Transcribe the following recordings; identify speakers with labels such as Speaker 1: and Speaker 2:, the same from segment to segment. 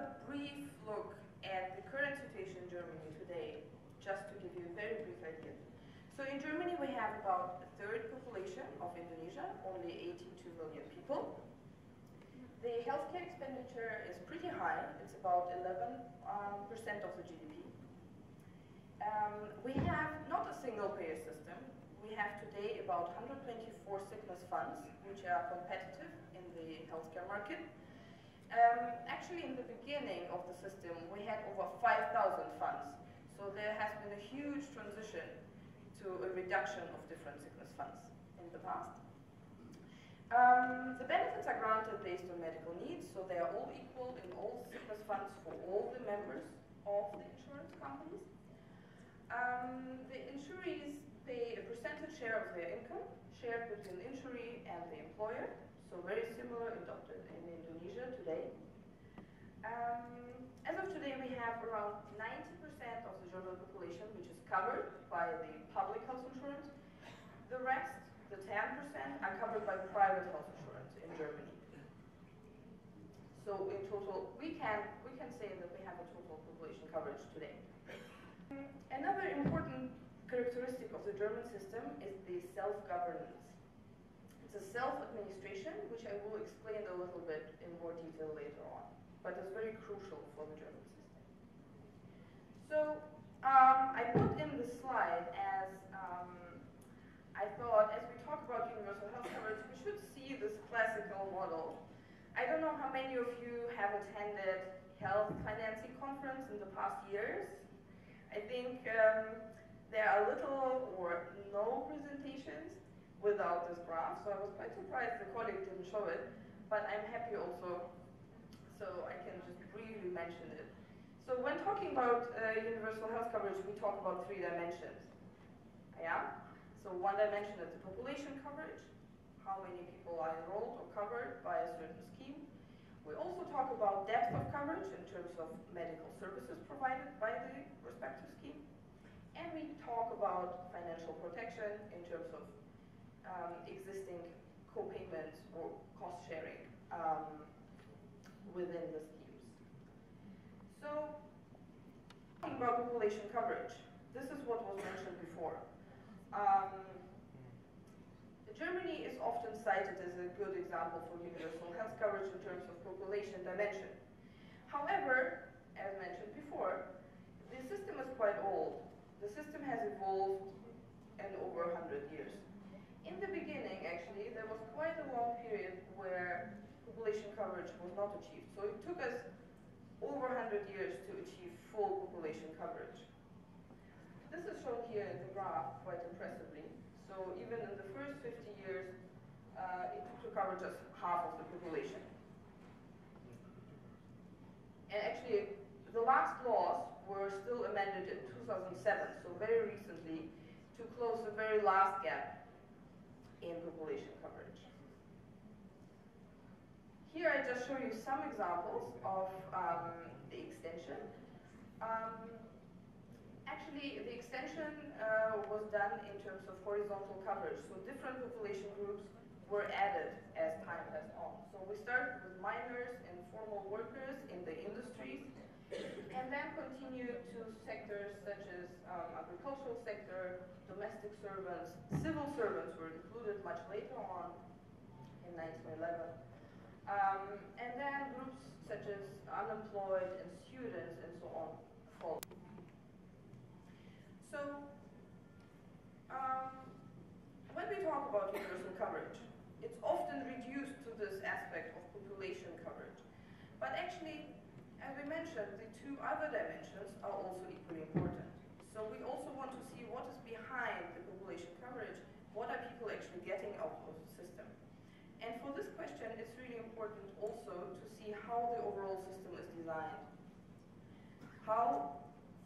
Speaker 1: a brief look at the current situation in Germany today, just to give you a very brief idea. So in Germany we have about a third population of Indonesia, only 82 million people. The healthcare expenditure is pretty high. It's about 11% of the GDP. We have not a single-payer system. We have today about 124 sickness funds, which are competitive in the healthcare market. Actually, in the beginning of the system, we had over 5,000 funds. So there has been a huge transition to a reduction of different sickness funds in the past. The benefits are granted based on medical needs, so they are all equal in all sickness funds for all the members of the insurance companies. The insurees pay a percentage share of their income, shared between the insuree and the employer, so very similar adopted in Indonesia today. As of today, we have around 90% of the German population which is covered by the public health insurance. The rest, the 10%, are covered by private health insurance in Germany. So in total, we can say that we have a total population coverage today. Another important characteristic of the German system is the self-governance. It's a self-administration, which I will explain a little bit in more detail later on, but it's very crucial for the German system. So I put in the slide as I thought, as we talk about universal health coverage, we should see this classical model. I don't know how many of you have attended health financing conference in the past years. I think there are little or no presentations without this graph, so I was quite surprised the colleague didn't show it, but I'm happy also, so I can just briefly mention it. So when talking about universal health coverage, we talk about 3 dimensions. Yeah? So one dimension is the population coverage, how many people are enrolled or covered by a certain scheme. We also talk about depth of coverage in terms of medical services provided by the respective scheme. And we talk about financial protection in terms of existing co-payments or cost sharing within the schemes. So, talking about population coverage, this is what was mentioned before. Germany is often cited as a good example for universal health coverage in terms of population dimension. However, as mentioned before, the system is quite old. The system has evolved in over 100 years. In the beginning, actually, there was quite a long period where population coverage was not achieved. So it took us over 100 years to achieve full population coverage. This is shown here in the graph quite impressively. So even in the first 50 years, it took to cover just half of the population. And actually, the last laws were still amended in 2007, so very recently, to close the very last gap in population coverage. Here I just show you some examples of the extension. Actually, the extension was done in terms of horizontal coverage, so different population groups were added as time passed on. So we started with miners and formal workers in the industries, and then continued to sectors such as agricultural sector, domestic servants, civil servants were included much later on in 1911, and then groups such as unemployed and students and so on followed. So, when we talk about universal coverage, it's often reduced to this aspect of population coverage. But actually, as we mentioned, the 2 other dimensions are also equally important. So we also want to see what is behind the population coverage, what are people actually getting out of the system. And for this question, it's really important also to see how the overall system is designed. How,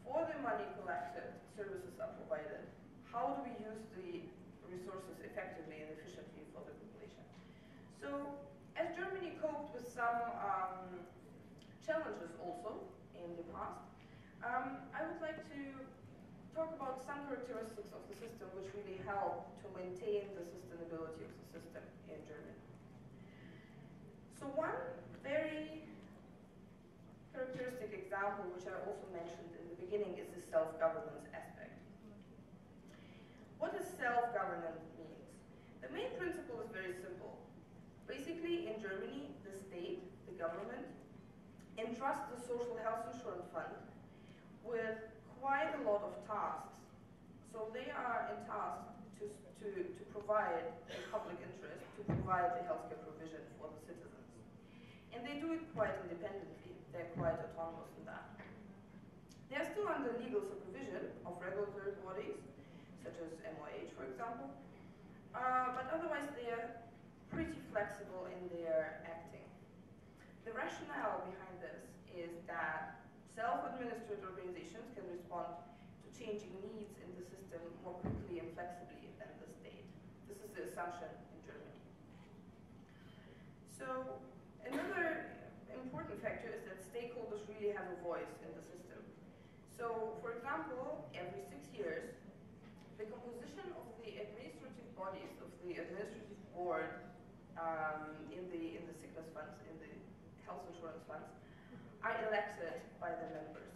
Speaker 1: for the money collected, services are provided. How do we use the resources effectively and efficiently for the population? So, as Germany coped with some challenges also in the past, I would like to talk about some characteristics of the system which really help to maintain the sustainability of the system in Germany. So one very example, which I also mentioned in the beginning, is the self-governance aspect. What does self-governance mean? The main principle is very simple. Basically, in Germany, the state, the government, entrusts the social health insurance fund with quite a lot of tasks. So they are tasked to provide the public interest, to provide the healthcare provision for the citizens. And they do it quite independently. They're quite autonomous in that. They're still under legal supervision of regulatory bodies, such as MOH, for example, but otherwise they're pretty flexible in their acting. The rationale behind this is that self-administered organizations can respond to changing needs in the system more quickly and flexibly than the state. This is the assumption in Germany. So another important factor is that stakeholders really have a voice in the system. So, for example, every 6 years, the composition of the administrative bodies, of the administrative board in the sickness funds, in the health insurance funds, are elected by the members.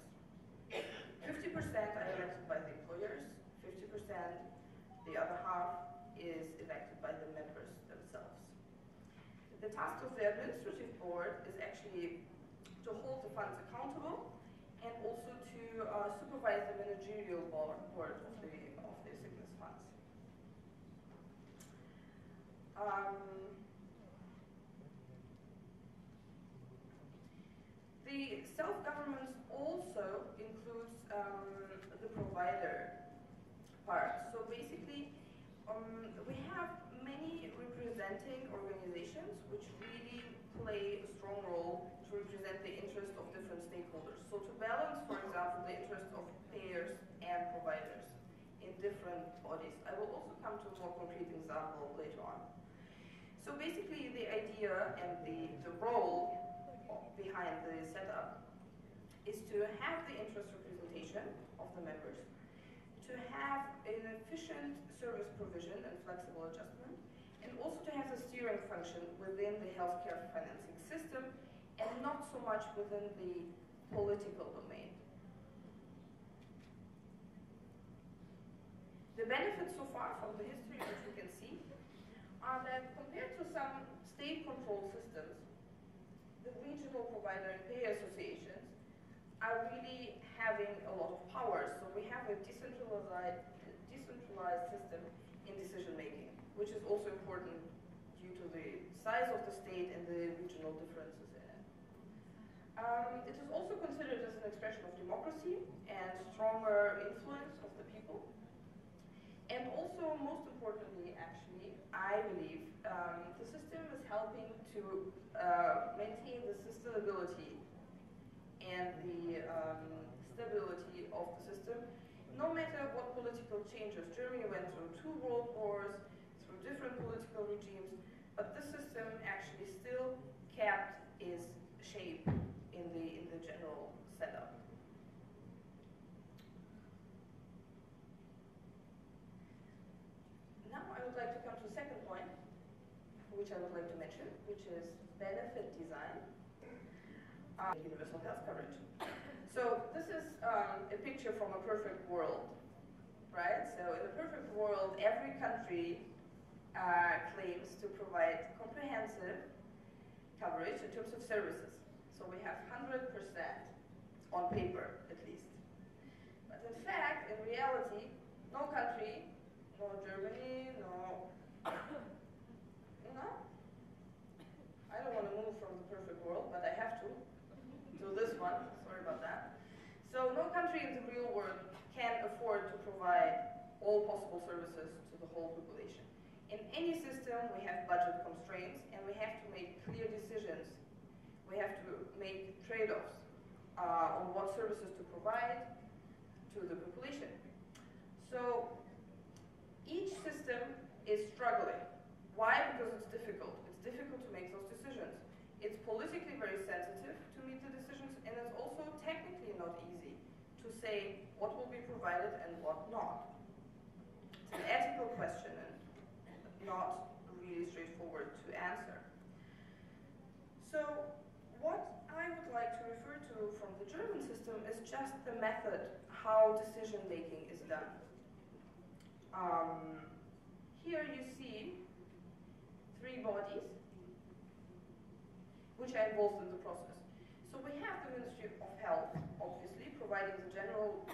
Speaker 1: 50% are elected by the employers, 50%, the other half, is elected by the members themselves. The task of the administrative board is actually to hold the funds accountable and also to supervise the managerial board of the sickness funds. The self-governance also includes the provider part. So basically, we have many representing organizations which really play a strong role to represent the interest of different stakeholders. So to balance, for example, the interest of payers and providers in different bodies. I will also come to a more concrete example later on. So basically the idea and the role behind the setup is to have the interest representation of the members, to have an efficient service provision and flexible adjustment, and also to have the steering function within the healthcare financing system and not so much within the political domain. The benefits so far from the history, which we can see, are that compared to some state-controlled systems, the regional provider and payer associations are really having a lot of power. So we have a decentralized system in decision-making, which is also important due to the size of the state and the regional differences in it. It is also considered as an expression of democracy and stronger influence of the people. And also, most importantly, actually, I believe the system is helping to maintain the sustainability and the stability of the system, no matter what political changes. Germany went through 2 world wars, through different political regimes, but the system actually still kept its shape in the general setup. Now I would like to come to the second point, which I would like to mention, which is benefit design, universal health coverage. So this is a picture from a perfect world, right? So in a perfect world, every country claims to provide comprehensive coverage in terms of services. So we have 100% on paper, at least. But in fact, in reality, no country, no Germany, no, I don't want to move from the perfect world, but I have to do this one, sorry about that. So no country in the real world can afford to provide all possible services to the whole population. In any system, we have budget constraints, and we have to make clear decisions. We have to make trade-offs on what services to provide to the population. So each system is struggling. Why? Because it's difficult. It's difficult to make those decisions. It's politically very sensitive to meet the decisions, and it's also technically not easy to say what will be provided and what not. It's an ethical question and not really straightforward to answer. So what I would like to refer to from the German system is just the method how decision making is done. Here you see 3 bodies which are involved in the process. So we have the Ministry of Health, obviously, providing the general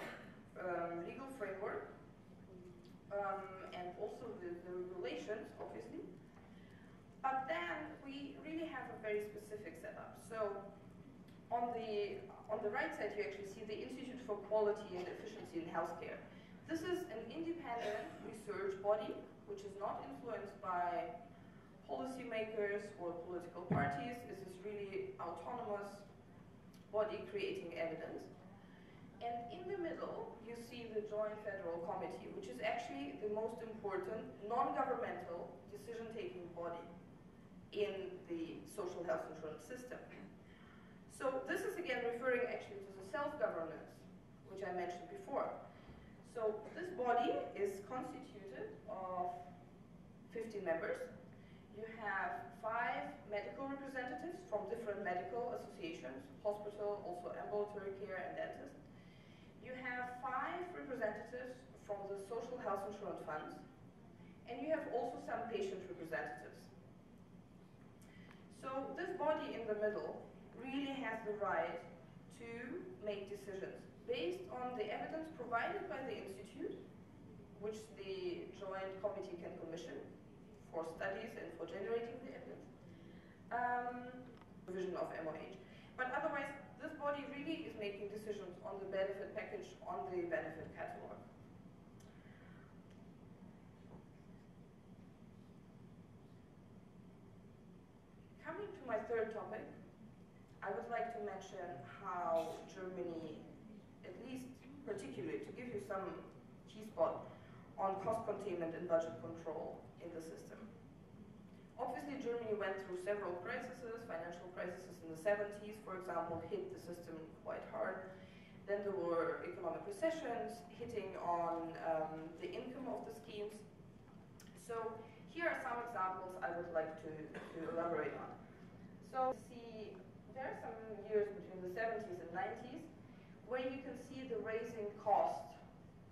Speaker 1: legal framework and also the regulations, obviously. But then we really have a very specific setup. So on the right side, you actually see the Institute for Quality and Efficiency in Healthcare. This is an independent research body which is not influenced by policymakers or political parties. This is really autonomous body creating evidence. And in the middle, you see the Joint Federal Committee, which is actually the most important non-governmental decision-taking body in the social health insurance system. So this is again referring actually to the self-governance, which I mentioned before. So this body is constituted of 15 members. You have 5 medical representatives from different medical associations, hospital, also ambulatory care and dentists. You have 5 representatives from the social health insurance funds, and you have also some patient representatives. So this body in the middle really has the right to make decisions based on the evidence provided by the Institute, which the Joint Committee can commission for studies and for generating the evidence, provision of MOH. But otherwise, this body really is making decisions on the benefit package, on the benefit catalog. Coming to my third topic, I would like to mention how Germany, at least particularly to give you some key spot on cost containment and budget control in the system. Obviously, Germany went through several crises. Financial crises in the 70s, for example, hit the system quite hard. Then there were economic recessions hitting on the income of the schemes. So here are some examples I would like to elaborate on. So see, there are some years between the 70s and 90s where you can see the rising cost,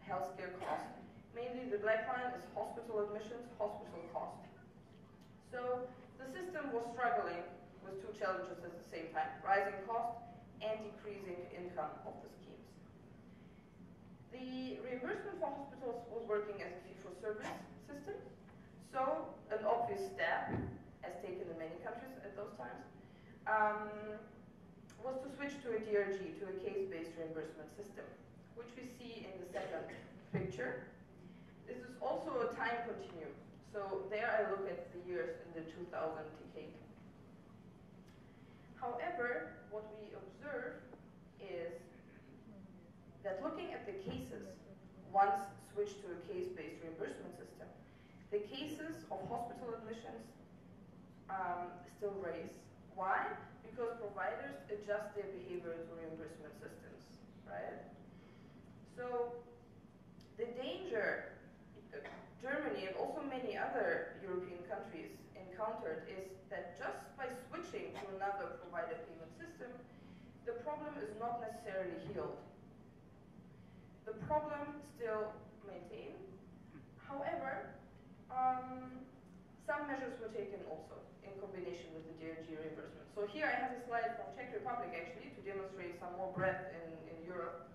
Speaker 1: healthcare cost. Mainly the black line is hospital admissions, hospital cost. So the system was struggling with 2 challenges at the same time, rising cost and decreasing income of the schemes. The reimbursement for hospitals was working as a fee-for-service system. So an obvious step, as taken in many countries at those times, was to switch to a DRG, to a case-based reimbursement system, which we see in the second picture. This is also a time continuum. So there I look at the years in the 2000 decade. However, what we observe is that looking at the cases, once switched to a case-based reimbursement system, the cases of hospital admissions still raise. Why? Because providers adjust their behavior to reimbursement systems, right? So the danger Germany and also many other European countries encountered is that just by switching to another provider payment system, the problem is not necessarily healed. The problem still maintained. However, some measures were taken also in combination with the DRG reimbursement. So here I have a slide from Czech Republic actually to demonstrate some more breadth in Europe.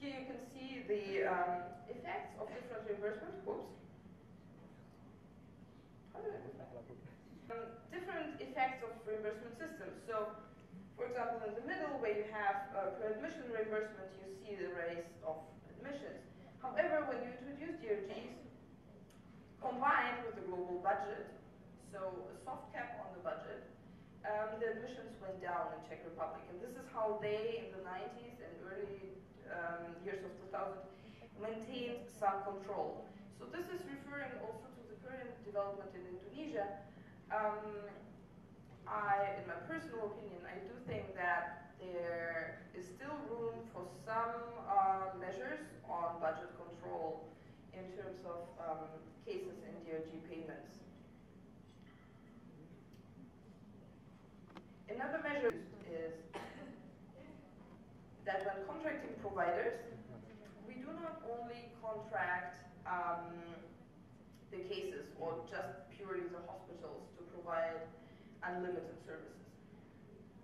Speaker 1: Here you can see the effects of different reimbursement. Oops. Different effects of reimbursement systems. So, for example, in the middle where you have per admission reimbursement, you see the rise of admissions. However, when you introduce DRGs, combined with the global budget, so a soft cap on the budget, the admissions went down in Czech Republic. And this is how they, in the 90s and early years of 2000, maintained some control. So this is referring also to the current development in Indonesia. In my personal opinion, I do think that there is still room for some measures on budget control in terms of cases in DRG payments. Another measure is that when contracting providers, we do not only contract the cases or just purely the hospitals to provide unlimited services.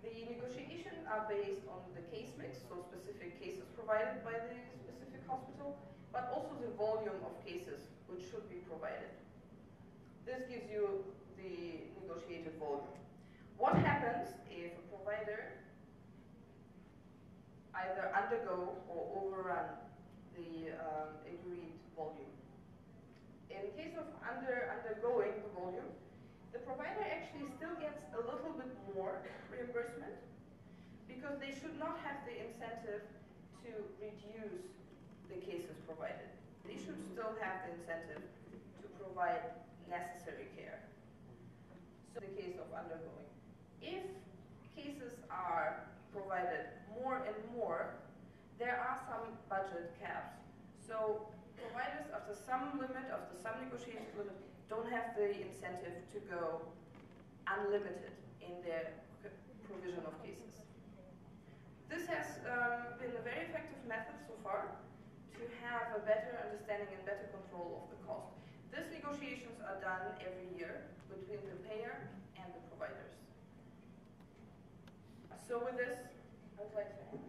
Speaker 1: The negotiations are based on the case mix, so specific cases provided by the specific hospital, but also the volume of cases which should be provided. This gives you the negotiated volume. What happens if a provider either undergo or overrun the agreed volume? In case of undergoing the volume, the provider actually still gets a little bit more reimbursement because they should not have the incentive to reduce the cases provided. They should still have the incentive to provide necessary care. So in the case of undergoing. If cases are provided more and more, there are some budget caps. So providers after some limit, after some negotiated limit, don't have the incentive to go unlimited in their provision of cases. This has been a very effective method so far to have a better understanding and better control of the cost. These negotiations are done every year between the payer and the providers. So with this, I would like to end.